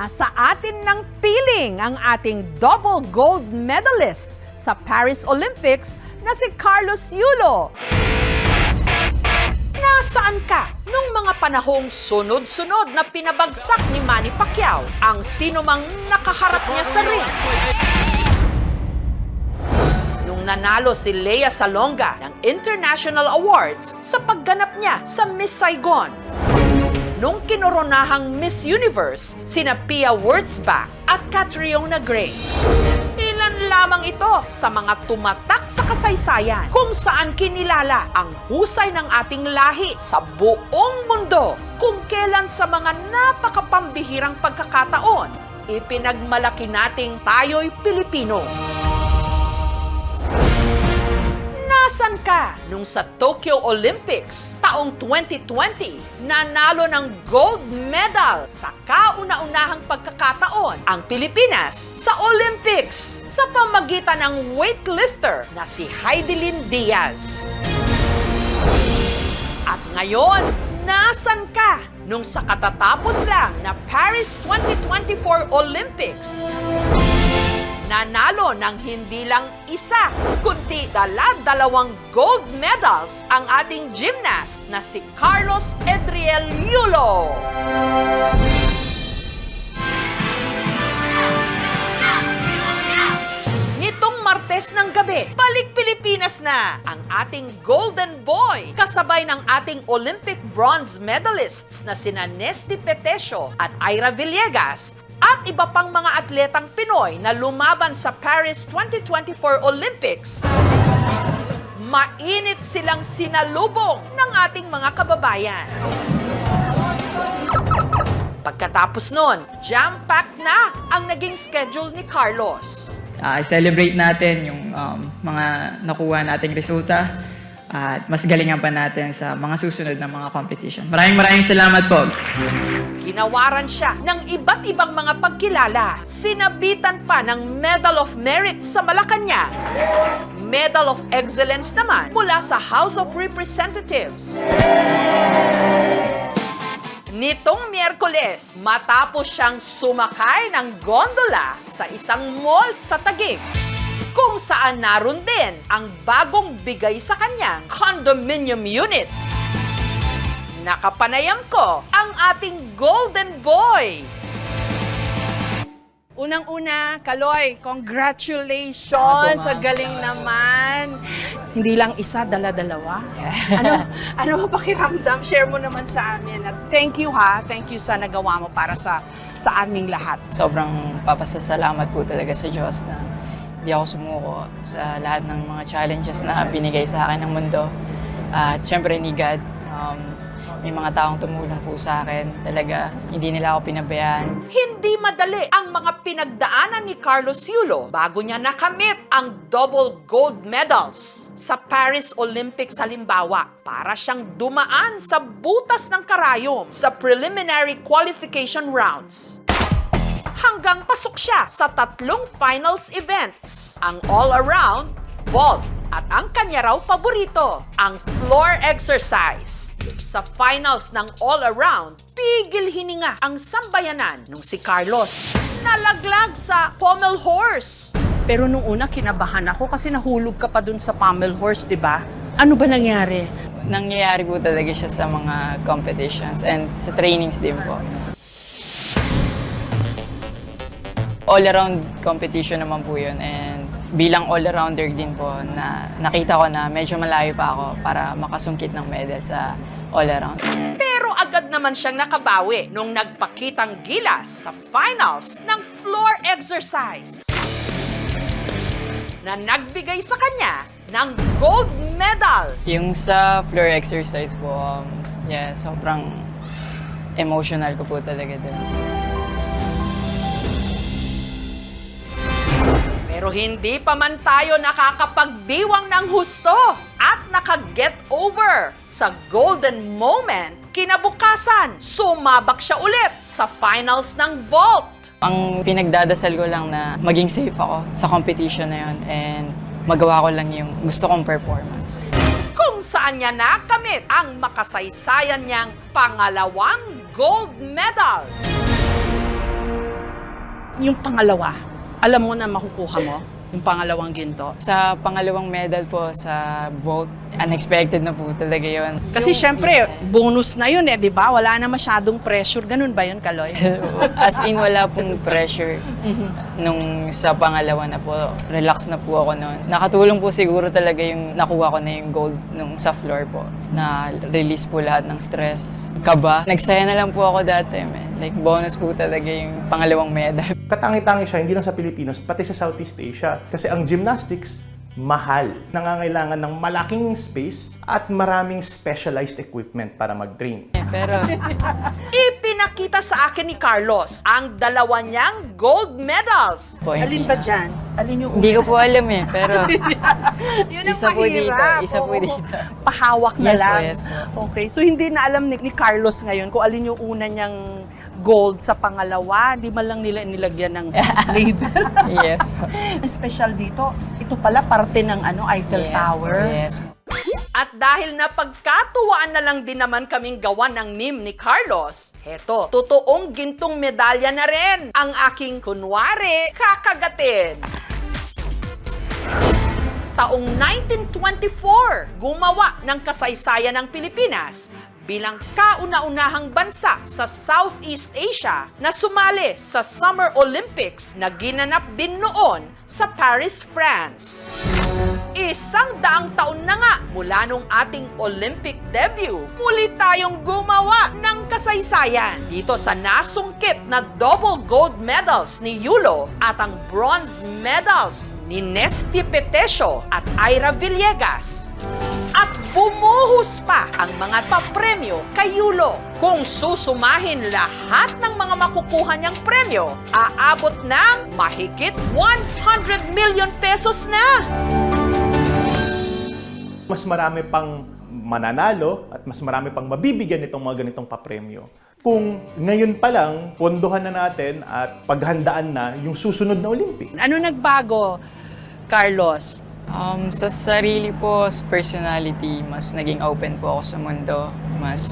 Nasa atin ng piling ang ating double gold medalist sa Paris Olympics na si Carlos Yulo. Nasaan ka nung mga panahong sunod-sunod na pinabagsak ni Manny Pacquiao ang sinumang nakaharap niya sa ring? Nung nanalo si Lea Salonga ng International Awards sa pagganap niya sa Miss Saigon. Nung kinoronahang Miss Universe sina Pia Wurtzbach at Catriona Gray. Ilan lamang ito sa mga tumatak sa kasaysayan kung saan kinilala ang husay ng ating lahi sa buong mundo kung kailan sa mga napakapambihirang pagkakataon ipinagmalaki nating tayo'y Pilipino. Nasaan ka nung sa Tokyo Olympics taong 2020 nanalo ng gold medal sa kauna-unahang pagkakataon ang Pilipinas sa Olympics sa pamagitan ng weightlifter na si Heidelin Diaz? At ngayon, nasaan ka nung sa katatapos lang na Paris 2024 Olympics? Nanalo ng hindi lang isa, kundi dalawang gold medals ang ating gymnast na si Carlos Edriel Yulo. Nitong Martes ng gabi, balik Pilipinas na ang ating Golden Boy kasabay ng ating Olympic bronze medalists na sina Nesty Petesio at Ira Villegas at iba pang mga atletang Pinoy na lumaban sa Paris 2024 Olympics. Mainit silang sinalubong ng ating mga kababayan. Pagkatapos nun, jam-packed na ang naging schedule ni Carlos. I-celebrate natin yung mga nakuha nating resulta at mas galingan pa natin sa mga susunod na mga competition. Maraming salamat po. Ginawaran siya ng iba't ibang mga pagkilala. Sinabitan pa ng Medal of Merit sa Malacanang. Medal of Excellence naman mula sa House of Representatives. Nitong Miyerkules, matapos siyang sumakay ng gondola sa isang mall sa Taguig, kung saan naroon din ang bagong bigay sa kanyang condominium unit. Nakapanayam ko ang ating Golden Boy. Unang-una, Kaloy, congratulations! Sa galing naman. Hindi lang isa, dala-dalawa. Ano ba pakiramdam? Share mo naman sa amin. At thank you ha. Thank you sa nagawa mo para sa aming lahat. Sobrang papasasalamat po talaga sa Diyos na di ako sumuko sa lahat ng mga challenges na binigay sa akin ng mundo. At syempre ni God, may mga taong tumulong po sa akin. Talaga, hindi nila ako pinabayaan. Hindi madali ang mga pinagdaanan ni Carlos Yulo bago niya nakamit ang double gold medals sa Paris Olympics halimbawa para siyang dumaan sa butas ng karayom sa preliminary qualification rounds. Hanggang pasok siya sa 3 finals events, ang all-around, vault, at ang kanya raw paborito, ang floor exercise. Sa finals ng all-around, tigil hininga ang sambayanan nung si Carlos nalaglag sa pommel horse. Pero nung una, kinabahan ako kasi nahulog ka pa dun sa pommel horse, di ba? Ano ba nangyari? Nangyayari po talaga siya sa mga competitions and sa trainings din po. All-around competition naman po yun and bilang all-arounder din po na nakita ko na medyo malayo pa ako para makasungkit ng medal sa all-around. Pero agad naman siyang nakabawi nung nagpakitang gilas sa finals ng floor exercise na nagbigay sa kanya ng gold medal. Yung sa floor exercise po, sobrang emotional ko po talaga din. Pero hindi pa man tayo nakakapagdiwang ng husto at naka-get over sa golden moment. Kinabukasan, sumabak siya ulit sa finals ng vault. Ang pinagdadasal ko lang na maging safe ako sa competition na yun and magawa ko lang yung gusto kong performance. Kung saan niya nakamit ang makasaysayan niyang pangalawang gold medal. Yung pangalawa, alam mo na makukuha mo? Yung pangalawang ginto? Sa pangalawang medal po sa vault, unexpected na po talaga yun. Kasi syempre, bonus na yun di ba? Wala na masyadong pressure. Ganun ba yun, Kaloy? As in, wala pong pressure. Nung sa pangalawa na po, relax na po ako noon. Nakatulong po siguro talaga yung nakuha ko na yung gold nung sa floor po. Na release po lahat ng stress, kaba. Nagsaya na lang po ako dati. Like, bonus po talaga yung pangalawang medal. Katangi-tangi siya, hindi lang sa Pilipinas, pati sa Southeast Asia. Kasi ang gymnastics, mahal. Nangangailangan ng malaking space at maraming specialized equipment para mag-train. Pero, Ipinakita sa akin ni Carlos ang dalawa niyang gold medals. po, Alin ba dyan? Alin yung Hindi ko po alam pero Yun ang isa po dito, mahirap. isa po Oo. dito. Pahawak na Yes po, lang. yes po. Okay, so hindi na alam ni Carlos ngayon kung alin yung una niyang gold sa pangalawa. Hindi man lang nila nilagyan ng label. Yes po. Special dito, ito pala parte ng Eiffel Yes po, Tower. yes po. At dahil napagkatuwaan na lang din naman kaming gawa ng meme ni Carlos, heto, totoong gintong medalya na rin ang aking kunwari kakagatin. Taong 1924, gumawa ng kasaysayan ng Pilipinas bilang kauna-unahang bansa sa Southeast Asia na sumali sa Summer Olympics na ginanap din noon sa Paris, France. 100 taon na nga mula nung ating Olympic debut, muli tayong gumawa ng kasaysayan dito sa nasungkit na double gold medals ni Yulo at ang bronze medals ni Nesty Petesio at Ira Villegas. At bumuhos pa ang mga papremyo kay Yulo. Kung susumahin lahat ng mga makukuha niyang premyo, aabot ng mahigit 100 million pesos na! Mas marami pang mananalo at mas marami pang mabibigyan itong mga ganitong papremyo. Kung ngayon pa lang, pondohan na natin at paghandaan na yung susunod na Olympic. Ano nagbago, Carlos? Sa sarili po, sa personality, mas naging open po ako sa mundo. Mas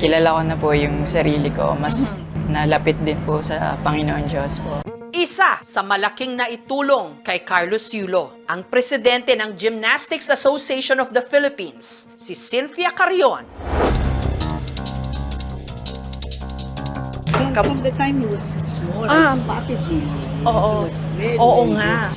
kilala ko na po yung sarili ko. Mas nalapit din po sa Panginoon Diyos po. Isa sa malaking naitulong kay Carlos Yulo, ang presidente ng Gymnastics Association of the Philippines, si Cynthia Carrion. From the time he was small, I spotted him. Oo. He was very, Oo very nga.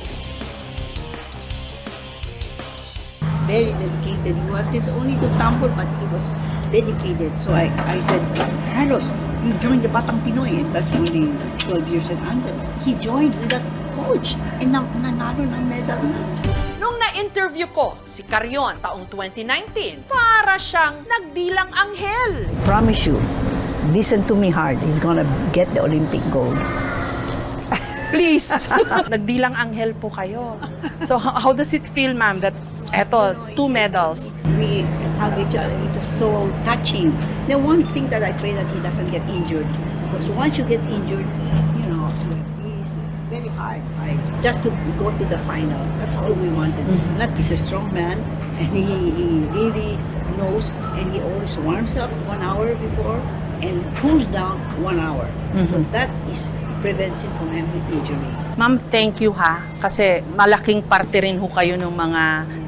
very dedicated. He wanted only to tumble, but he was dedicated. So I said, Carlos, you joined the Batang Pinoy, and that's only 12 years and under. He joined with that coach, and nanalo ng medal na. Nung na-interview ko si Carrion taong 2019, para siyang nagbilang anghel. Promise you, listen to me hard. He's gonna get the Olympic gold. Please. Nagbilang anghel po kayo. So how does it feel, ma'am, that eto, 2 medals? We hug each other. It was so touching. The one thing that I pray that he doesn't get injured, because once you get injured, you know, it's very hard, right? Just to go to the finals. That's all we wanted. Not he's a strong man, and he really knows, and he always warms up 1 hour before and cools down 1 hour. So that is prevents him from having injury. Ma'am, thank you ha. Kasi malaking parte rin ho kayo ng mga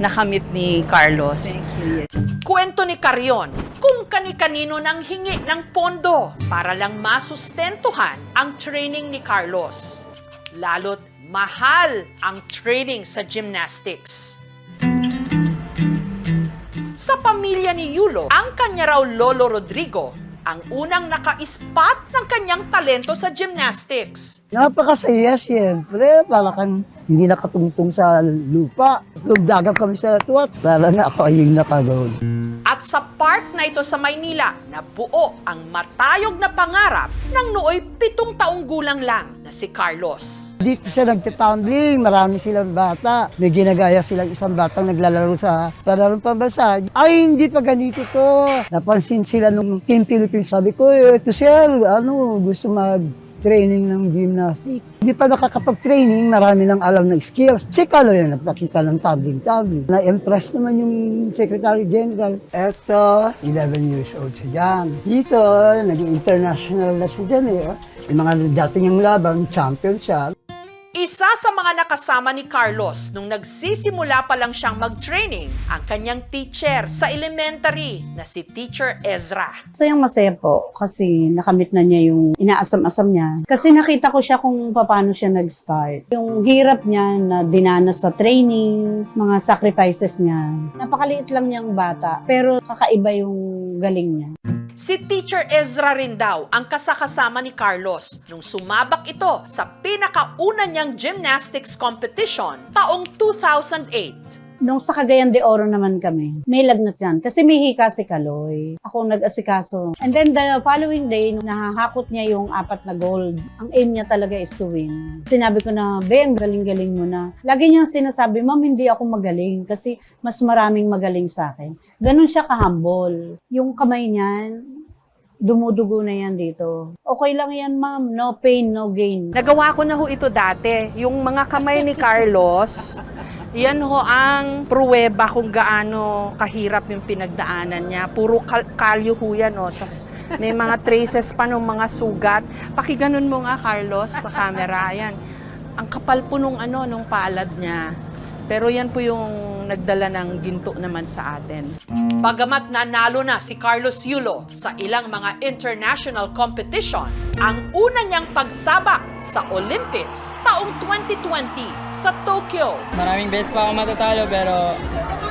nakamit ni Carlos. Thank you. Yes. Kwento ni Carrion kung kani-kanino nang hingi ng pondo para lang masustentuhan ang training ni Carlos. Lalo't mahal ang training sa gymnastics. Sa pamilya ni Yulo, ang kanya raw lolo Rodrigo ang unang naka-spot ng kanyang talento sa gymnastics. Napakasaya siyempre, para kang hindi nakatungtong sa lupa. Nagdagat kami sa tuwat, para nga ako yung nakaroon. At sa park na ito sa Maynila, nabuo ang matayog na pangarap ng nooy 7 taong gulang lang na si Carlos. Dito siya nagtatumbling, marami silang bata. May ginagaya silang isang batang naglalaro sa palarong pambansa. Ay, hindi pa ganito to. Napansin sila nung Team Philippines. Sabi ko, ito sir, gusto training ng gymnastics. Hindi pa nakakapag-training, marami lang alam ng skills. Si Carlo yan, nagpakita ng tumbling. Na-impress naman yung Secretary General. Eto, 11 years old siya dyan. Dito, naging international na siya dyan eh. Yung mga dating yung laban, champion siya. Isa sa mga nakasama ni Carlos nung nagsisimula pa lang siyang mag-training, ang kanyang teacher sa elementary na si Teacher Ezra. Masaya po kasi nakamit na niya yung inaasam-asam niya. Kasi nakita ko siya kung paano siya nag-start. Yung hirap niya na dinanas sa trainings, mga sacrifices niya. Napakaliit lang niyang bata, pero kakaiba yung galing niya. Si Teacher Ezra rin daw ang kasakasama ni Carlos nung sumabak ito sa pinakauna niyang gymnastics competition taong 2008. Nung sa Cagayan de Oro naman kami, may lagnat yan. Kasi may hika si Kaloy. Ako nag-asikaso. And then the following day, nahahakot niya yung 4 na gold. Ang aim niya talaga is to win. Sinabi ko na, Ben, galing-galing mo na. Lagi niyang sinasabi, Ma'am, hindi ako magaling kasi mas maraming magaling sa akin. Ganun siya ka-humble. Yung kamay niyan, dumudugo na yan dito. Okay lang yan, ma'am. No pain, no gain. Nagawa ko na ho ito dati. Yung mga kamay ni Carlos, yan ho ang pruweba kung gaano kahirap yung pinagdaanan niya. Puro kalyo ho yan, oh. Tas may mga traces pa ng mga sugat. Pakiganon mo nga, Carlos, sa camera. Ayan. Ang kapal po nung palad niya. Pero yan po yung nagdala ng ginto naman sa atin. Bagamat nanalo na si Carlos Yulo sa ilang mga international competition, ang una niyang pagsabak sa Olympics taong 2020 sa Tokyo. Maraming beses pa ako matatalo pero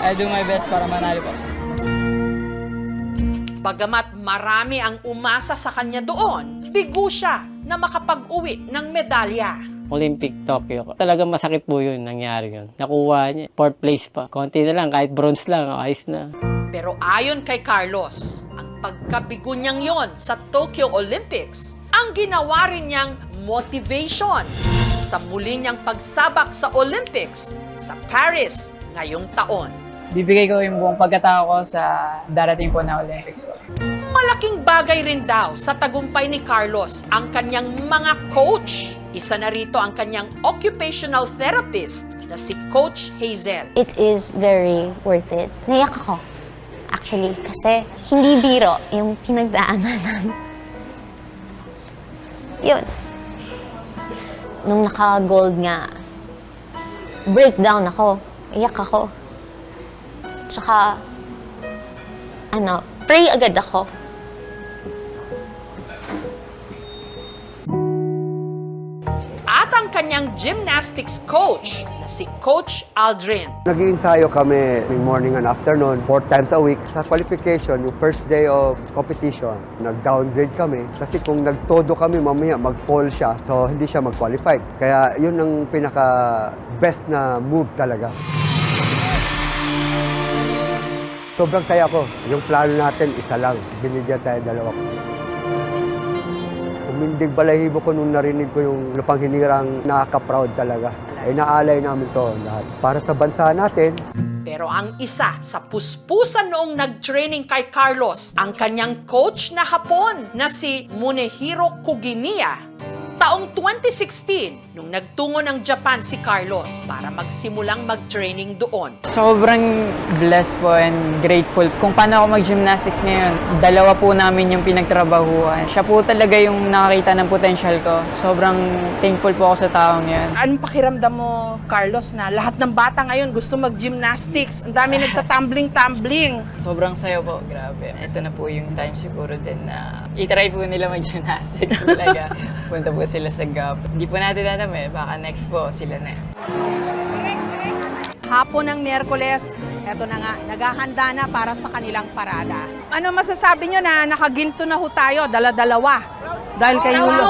I'll do my best para manalo po. Bagamat marami ang umasa sa kanya doon, bigo siya na makapag-uwi ng medalya. Olympic Tokyo. Talagang masakit po yun, nangyari yun. Nakuha niya, 4th place pa. Konti na lang, kahit bronze lang, ayos na. Pero ayon kay Carlos, ang pagkabigo niyang yon sa Tokyo Olympics, ang ginawa rin niyang motivation sa muli niyang pagsabak sa Olympics sa Paris ngayong taon. Bibigay ko yung buong pagkatao ko sa darating po na Olympics po. Malaking bagay rin daw sa tagumpay ni Carlos ang kanyang mga coach. Isa na rito ang kanyang occupational therapist na si Coach Hazel. It is very worth it. Naiyak ako, actually, kasi hindi biro yung pinagdaanan namin. Yun. Nung naka-gold nga, breakdown ako, iyak ako. Tsaka, pray agad ako. At ang kanyang gymnastics coach na si Coach Aldrin. Nag-iinsayo kami morning and afternoon, 4 times a week. Sa qualification, yung first day of competition, nag-downgrade kami. Kasi kung nagtodo kami, mamaya mag-fall siya. So, hindi siya mag-qualify. Kaya yun ang pinaka-best na move talaga. Sobrang saya ko. Yung plano natin, isa lang. Binigyan tayo 2. Umindig balahibo ko nung narinig ko yung lupang hinirang nakaka-proud talaga. Ay naalay namin to lahat. Para sa bansa natin. Pero ang isa sa puspusan noong nag-training kay Carlos, ang kanyang coach na Hapon na si Munehiro Kugimiya. Taong 2016, nung nagtungo ng Japan si Carlos para magsimulang mag-training doon. Sobrang blessed po and grateful. Kung paano ako mag-gymnastics ngayon, 2 po namin yung pinagtrabahuan. Siya po talaga yung nakakita ng potential ko. Sobrang thankful po ako sa taong yan. Anong pakiramdam mo, Carlos, na lahat ng bata ngayon gusto mag-gymnastics? Ang dami nagtatumbling-tumbling. Sobrang sayo po, grabe. Ito na po yung time siguro din na i-try po nila mag-gymnastics talaga. Punta po sila sa GAP. Hindi po natin alam baka next po sila na. Hapon ng Miyerkules, eto na nga, naghahanda na para sa kanilang parada. Ano masasabi nyo na nakaginto na ho tayo, dala-dalawa? Dahil kay Yulo.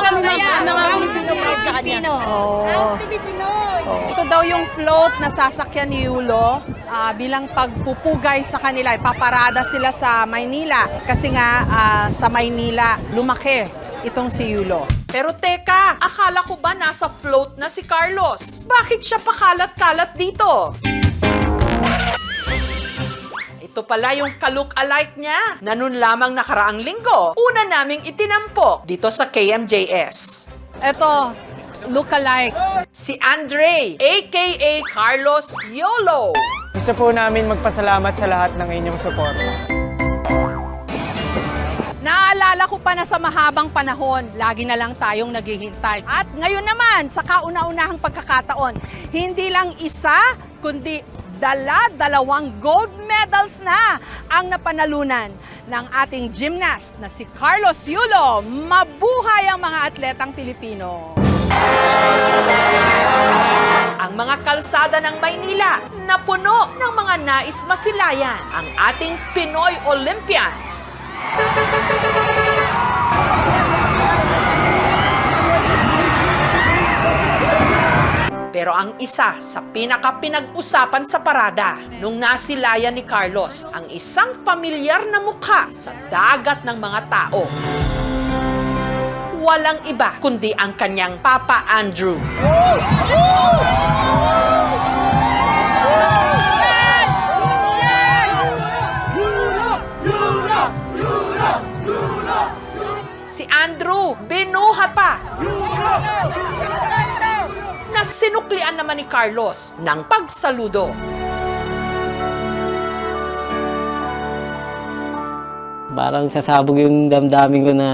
Ito daw yung float na sasakyan ni Yulo bilang pagpupugay sa kanila. Ipaparada sila sa Maynila. Kasi nga sa Maynila, lumaki itong si Yulo. Pero teka, akala ko ba nasa float na si Carlos? Bakit siya pakalat-kalat dito? Ito pala yung ka-look-alike niya na nun lamang nakaraang linggo. Una naming itinampok dito sa KMJS. Eto, lookalike. Si Andre, aka Carlos YOLO. Gusto po namin magpasalamat sa lahat ng inyong suporta. Naalala ko pa na sa mahabang panahon, lagi na lang tayong naghihintay. At ngayon naman, sa kauna-unahang pagkakataon, hindi lang isa, kundi dalawang gold medals na ang napanalunan ng ating gymnast na si Carlos Yulo. Mabuhay ang mga atletang Pilipino! Ang mga kalsada ng Maynila na puno ng mga nais masilayan ang ating Pinoy Olympians. Pero ang isa sa pinaka-pinag-usapan sa parada nung nasilayan ni Carlos ang isang pamilyar na mukha sa dagat ng mga tao. Walang iba kundi ang kanyang Papa Andrew. Si Andrew, binuhat pa. Na sinuklian naman ni Carlos ng pagsaludo. Parang sasabog yung damdamin ko na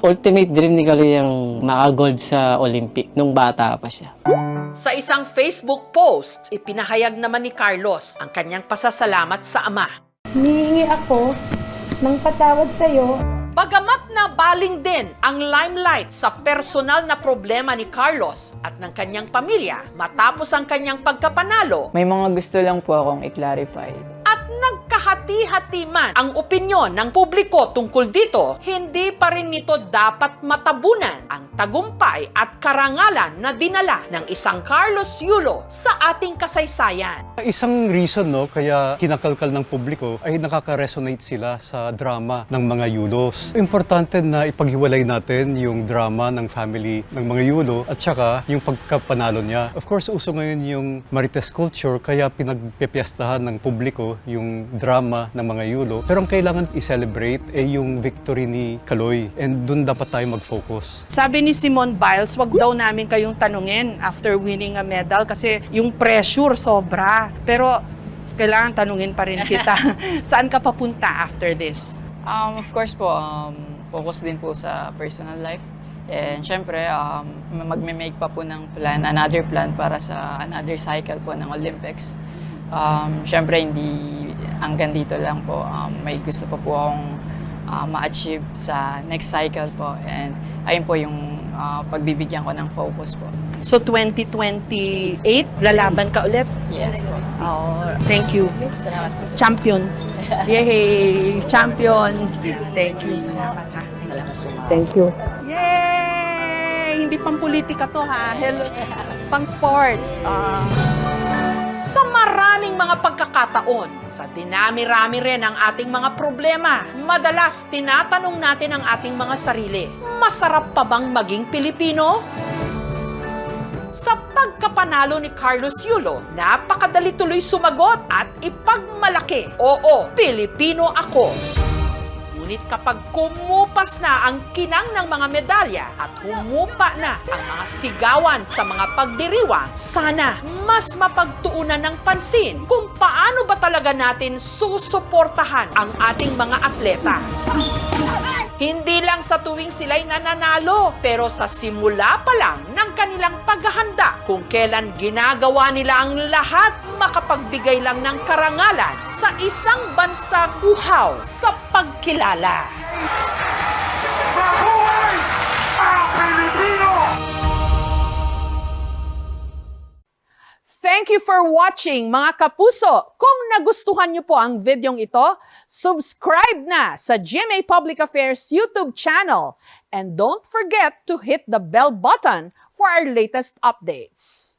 ultimate dream ni Kaloy ang maka-gold sa Olympic nung bata pa siya. Sa isang Facebook post, ipinahayag naman ni Carlos ang kanyang pasasalamat sa ama. Humihingi ako ng patawad sa'yo. Bagamat na baling din ang limelight sa personal na problema ni Carlos at ng kanyang pamilya matapos ang kanyang pagkapanalo, May mga gusto lang po akong i-clarify. at nagkahati-hati man ang opinyon ng publiko tungkol dito, hindi pa rin nito dapat matabunan ang tagumpay at karangalan na dinala ng isang Carlos Yulo sa ating kasaysayan. Isang reason kaya kinakalkal ng publiko ay nakaka-resonate sila sa drama ng mga Yulos. Importante na ipaghiwalay natin yung drama ng family ng mga Yulo at saka yung pagkapanalo niya. Of course, uso ngayon yung Marites culture kaya pinagpepiestahan ng publiko yung drama ng mga Yulo. Pero ang kailangan i-celebrate ay yung victory ni Kaloy and dun dapat tayo mag-focus. Sabi ni Simone Biles, wag daw namin kayong tanungin after winning a medal kasi yung pressure sobra. Pero kailangan tanungin pa rin kita. Saan ka papunta after this? Of course po, focus din po sa personal life. And syempre, magme-make pa po ng plan, another plan para sa another cycle po ng Olympics. Syempre, hindi hanggang dito lang po. May gusto pa po akong ma-achieve sa next cycle po. And ayun po yung pagbibigyan ko ng focus po. So 2028, lalaban ka ulit? Yes po. Oh, thank you. Salamat po. Champion. Yay! Champion! Thank you. Salamat ha. Salamat po. Thank you. Yay! Hindi pang politika to ha. Hello. Pang sports. Sa maraming mga pagkakataon, sa dinami-rami rin ang ating mga problema, madalas tinatanong natin ang ating mga sarili, masarap pa bang maging Pilipino? Sa pagkapanalo ni Carlos Yulo, napakadali tuloy sumagot at ipagmalaki, oo, Pilipino ako. Ngunit kapag kumupas na ang kinang ng mga medalya at humupa na ang mga sigawan sa mga pagdiriwang, sana mas mapagtuunan ng pansin kung paano ba talaga natin susuportahan ang ating mga atleta. Hindi lang sa tuwing sila'y nananalo, pero sa simula pa lang ng kanilang paghahanda kung kailan ginagawa nila ang lahat makapagbigay lang ng karangalan sa isang bansang uhaw sa pagkilala. Mabuhay ang Pilipino! Thank you for watching, mga kapuso. Kung nagustuhan niyo po ang videong ito, subscribe na sa GMA Public Affairs YouTube channel. And don't forget to hit the bell button for our latest updates.